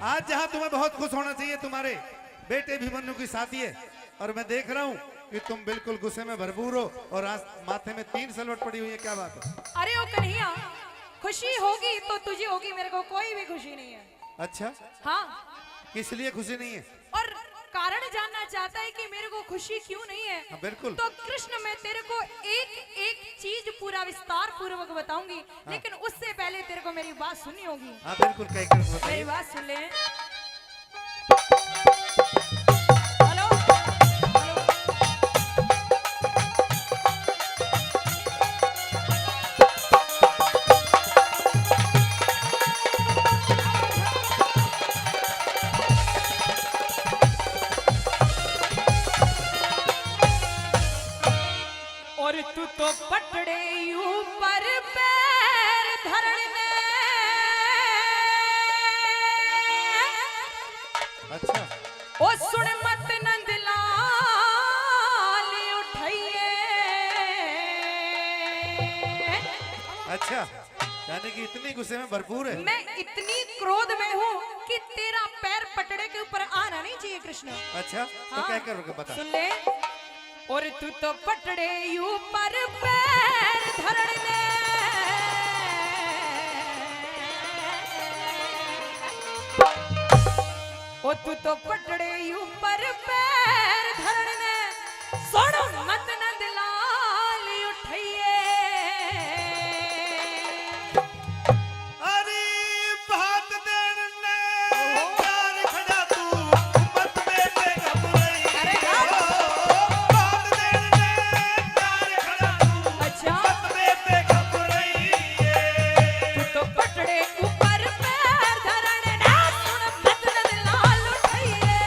आज जहां तुम्हें बहुत खुश होना चाहिए, तुम्हारे बेटे अभिमन्यु की शादी है और मैं देख रहा हूँ कि तुम बिल्कुल गुस्से में भरपूर हो और आज माथे में 3 सलवट पड़ी हुई है, क्या बात है? अरे ओ कन्हैया, खुशी होगी तो तुझे होगी, मेरे को कोई भी खुशी नहीं है। अच्छा, हाँ, किस लिए खुशी नहीं है? और कारण जानना चाहता है कि मेरे को खुशी क्यों नहीं है? हाँ, बिल्कुल। तो कृष्ण, मैं तेरे को एक एक चीज पूरा विस्तार पूर्वक बताऊंगी, हाँ। लेकिन उससे पहले तेरे को मेरी बात सुननी होगी। हाँ बिल्कुल, कहकर मेरी बताइए। बात सुन ले। हेलो हेलो, और तू तो पटड़े ऊपर पैर धरने, अच्छा, ओ सुन मत नंद लाल उठाइए। अच्छा, यानी कि इतनी गुस्से में भरपूर है। मैं इतनी क्रोध में हूँ कि तेरा पैर पटड़े के ऊपर आना नहीं चाहिए कृष्ण। अच्छा, तो हाँ, कहकर बता। सुन ले। और तू तो पटड़े ऊपर पैर धरने, ओ तू तो पटड़े ऊपर पैर धरने, सुन मत नंद लाल उठाइए। अरे बात देने प्यार खड़ा तू मत मेरे घबराई। अरे हाँ। बात देने प्यार खड़ा तू अच्छा, मत मेरे घबराई। तू तो पटड़े ऊपर पैर धरने, ना सुन मत नंद लाल उठाइए।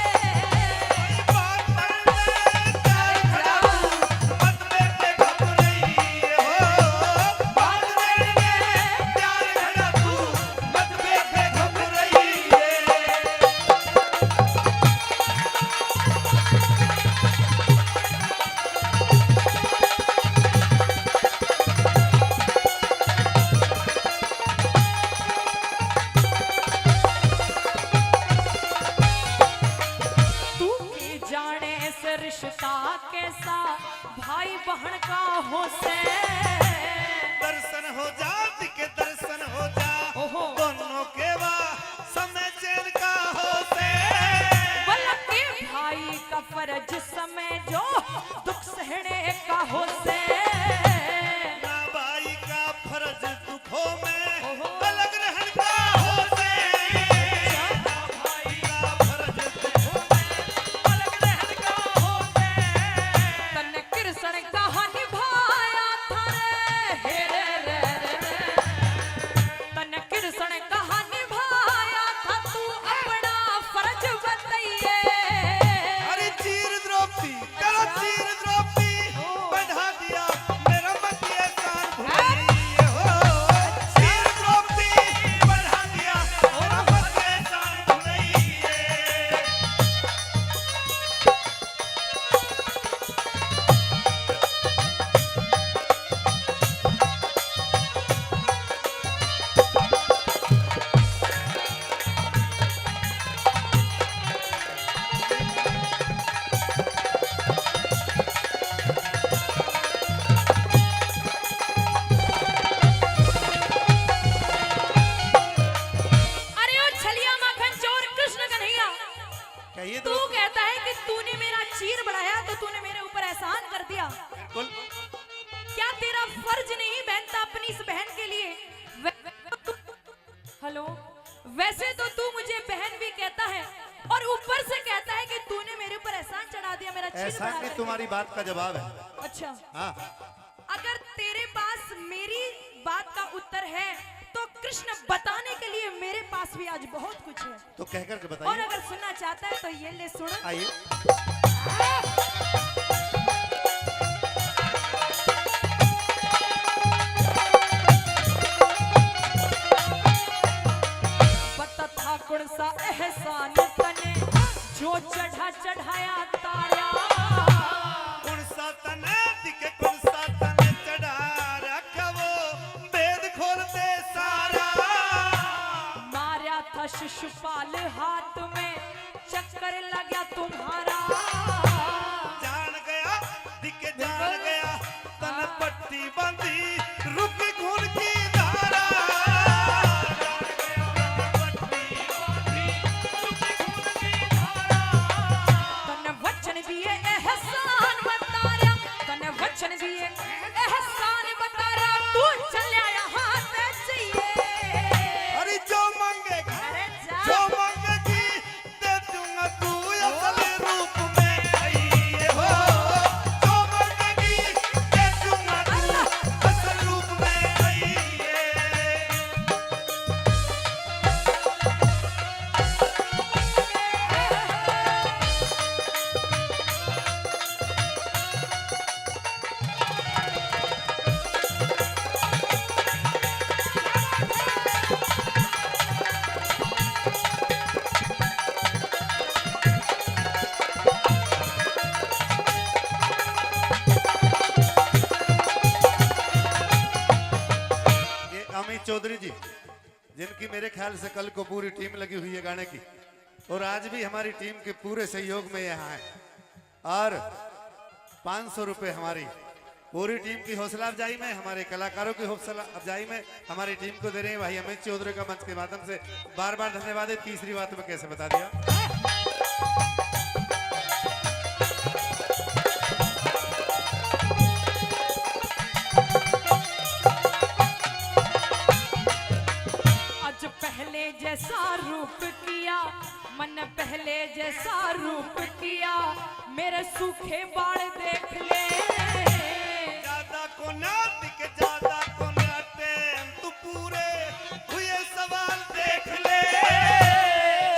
बात देने प्यार खड़ा तू मत मेरे घबराई। बात देने प्यार खड़ा तू मत मेरे घबराई। तू की जाने से रिश्ता कैसा भाई बहन का हो से। दर्शन हो जा, दिखे दर्शन हो जा, ओहो। दोनों के वा समय चैन का हो से। बल्कि भाई का फर्ज समय जो दुख सहने का हो से। ना भाई का फर्ज दुखों में ओहो। अलग रहने का हो से। ना भाई का फर्ज दुखों में अलग रहने का हो से। तन कृष्ण कहा निभाया था रे, हे रे रे रे रे। तन कृष्ण कहा निभाया था, तू अपना फर्ज बताइए। अरे चीर द्रौपदी, करो चीर द्रौपदी, बढ़ा दिया मेरा मत ये कान भुलाइए हो। चीर द्रौपदी, बढ़ा दिया मेरा मत ये कान भुलाइए। अरे ओ छलिया माखन चोर कृष्ण कन्हैया, कहिए तू कहता है कि तूने मेरा चीर बढ़ाया तो तूने मेरे ऊपर एहसान कर दिया। बिल्कुल। क्या तेरा फर्ज नहीं बनता अपनी इस बहन के लिए? हेलो, वैसे तो तू मुझे बहन भी कहता है और ऊपर से कहता है कि तूने मेरे ऊपर एहसान चढ़ा दिया, मेरा चीर ऐसा बढ़ा नहीं, करके। तुम्हारी बात का जवाब है। अच्छा, हाँ, अगर तेरे पास मेरी बात का उत्तर है तो कृष्ण बताने के लिए मेरे पास भी आज बहुत कुछ है। तो कहकर के और बताइए। अगर सुनना चाहता है तो ये ले सुन। आइए। बता था कौन सा एहसान तने जो चढ़ा चढ़ाया तारा। कौन सा तने दिखे, कौन सा तने चढ़ा रखा वो भेद खोल दे सारा। मारा था शिशु यशपाल हाथ में चक्कर लगा तुम्हारा। जान गया दिखे जान गया तन पट्टी बंधी रुक खून की धारा। तने वचन दिए एहसान बताया, तने वचन दिए एहसान बताया, तू चलिया यहाँ से चाहिए। अरे जो मांगेगा अरे जा। जो मांगेगी दे दूंगा तू असल रूप में आइए हो। जो मांगेगी दे दूंगा तू असल रूप में आइए। ये अमित चौधरी जी जिनकी मेरे ख्याल से कल को पूरी टीम लगी हुई है गाने की, और आज भी हमारी टीम के पूरे सहयोग में यहाँ है, और 500 रुपए हमारी पूरी टीम की हौसला अफजाई में, हमारे कलाकारों की हौसला अफजाई में हमारी टीम को दे रहे हैं भाई अमित चौधरी का मंच के माध्यम से बार बार धन्यवाद है। तीसरी बात मैं कैसे बता दिया। आज पहले जैसा रूप किया, मन पहले जैसा रूप किया, मेरे सूखे बाल देख ले। ज्यादा को ना दिखे ज्यादा को ना टेम तू पूरे हुए सवाल देख ले।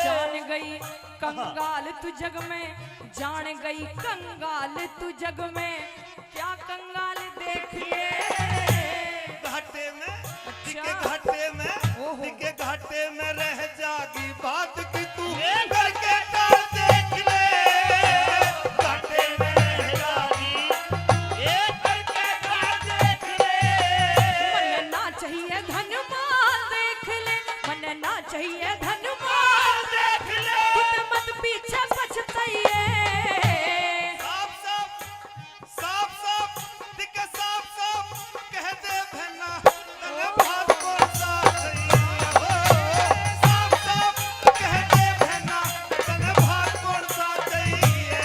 जान गई कंगाल तू जग में, जान गई कंगाल तू जग में, क्या कंगाल देख ले। घाटे में अच्छा। दिखे घाटे में ओहो। दिखे घाटे में रह जागी बात की तू करके टाल देख ले। घाटे में रह जागी ये करके टाल देख ले। मन ना चाहिए धन माल देख ले, मन ना चाहिए धन माल देख ले। खुद मत पीछे पछताइए। साफ साफ साफ साफ दिखे साफ साफ कह दे भैना तने भाग कौन सा चाहिए हो। साफ साफ कह दे भैना तने भाग कौन सा चाहिए।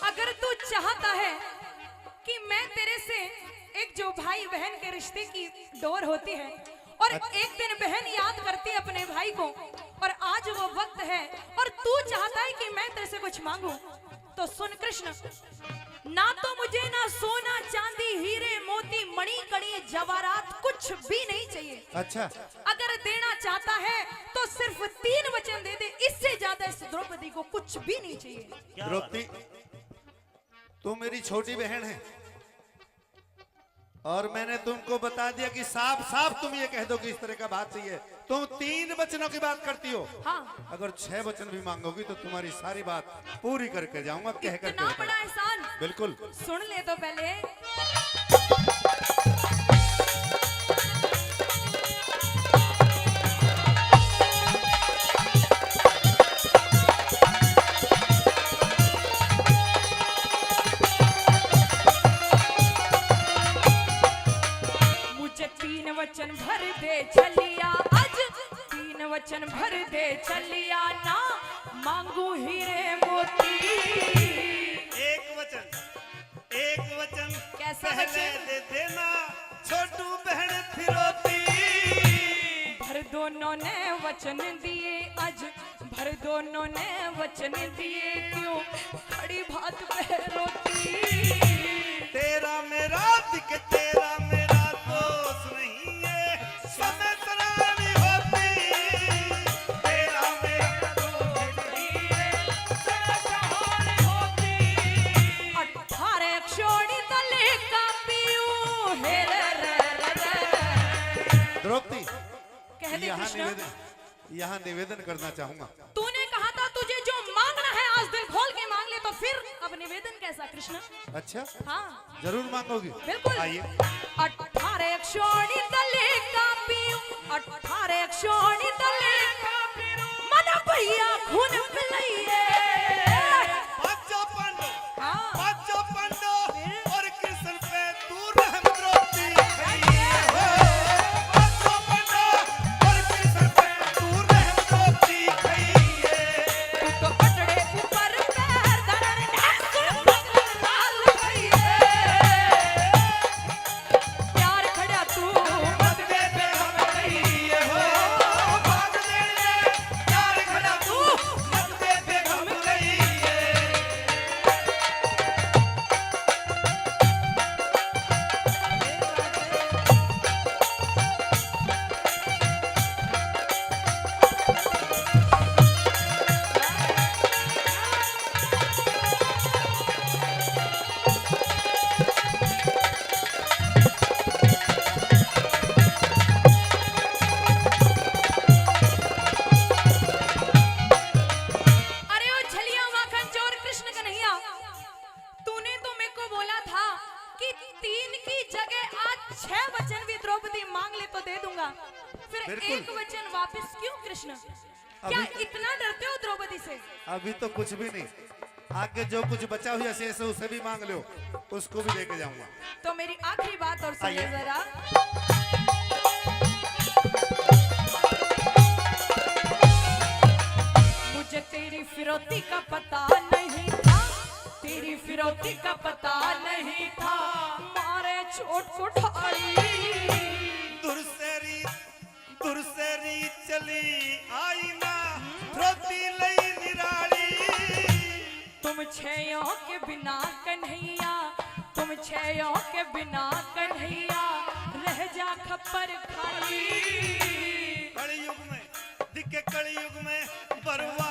अगर तू चाहता है कि मैं तेरे से एक जो भाई बहन के रिश्ते की डोर होती है, और एक दिन बहन याद करती है अपने भाई को, और आज वो वक्त है, और तू चाहता है कि मैं तेरे से कुछ मांगू, तो सुन कृष्ण, ना तो मुझे ना सोना चांदी हीरे मोती मणि कड़ी जवाहरात कुछ भी नहीं चाहिए। अच्छा अगर देना चाहता है तो सिर्फ 3 वचन दे दे, इससे ज्यादा इस द्रौपदी को कुछ भी नहीं चाहिए। द्रौपदी तू मेरी छोटी बहन है, और मैंने तुमको बता दिया कि साफ साफ तुम ये कह दो कि इस तरह का बात चाहिए। तुम 3 वचनों की बात करती हो, हाँ, अगर 6 वचन भी मांगोगी तो तुम्हारी सारी बात पूरी करके जाऊंगा, कह करके इतना बताऊं। बड़ा एहसान बिल्कुल। सुन ले तो पहले। मुझे 3 वचन भर दे चलिया, आज 3 वचन भर दे चलिया, ना मांगू हीरे मोती। एक वचन कैसा पहले वचन? दे देना छोटू बहन फिरोती। भर दोनों ने वचन दिए, आज भर दोनों ने वचन दिए, क्यों खड़ी भात पे रोटी। तेरा मेरा दिख तेरा मेरा दोस्त नहीं, द्रौपदी कह दे कृष्ण। यहाँ निवेदन करना चाहूंगा। तूने कहा था तुझे जो मांगना है आज दिल खोल के मांग ले, तो फिर अब निवेदन कैसा कृष्ण? अच्छा हाँ जरूर मांगोगी। बिल्कुल। आइए। 18 क्षोणी दले का पीऊं, 18 क्षोणी दले का पीऊं, मन भैया खून पिलाइए। बादशाह पांडव, हाँ बादशाह पांडव फिर? और कृष्ण पे तू रहम द्रौपदी कहिए हो। बादशाह पांडव और कृष्ण पे तू रहम द्रौपदी कहिए। तू तो पटड़े ऊपर पैर धरन सुन लाल भैया। प्यार खड़ा तू मत दे दे हम कहिए हो। भाग दे ले यार खड़ा तू मत दे दे हम कहिए। अरे ओ छलिया माखन चोर कृष्ण कन्हैया, तूने तो मेरे को बोला था कि 3 की जगह आज 6 वचन भी द्रौपदी मांग ले तो दे दूंगा, फिर बिल्कुल। 1 वचन वापस क्यों कृष्ण? क्या इतना डरते हो द्रौपदी से? अभी तो कुछ भी नहीं, आगे जो कुछ बचा हुआ शेष है उसे भी मांग लो, उसको भी लेके जाऊंगा। तो मेरी आखिरी बात और सुन ले आइए। जरा। मुझे तेरी फिरौती का पता नहीं था, तेरी फिरौती का पता नहीं था, मारे छोट कुठारी। दुरसेरी चली आई ना द्रौपदी लई निराली। तुम छयों के बिना कन्हैया, तुम छयों के बिना कन्हैया, रह जा खप्पर खाली। कलयुग में दिखे, कलयुग में बरवा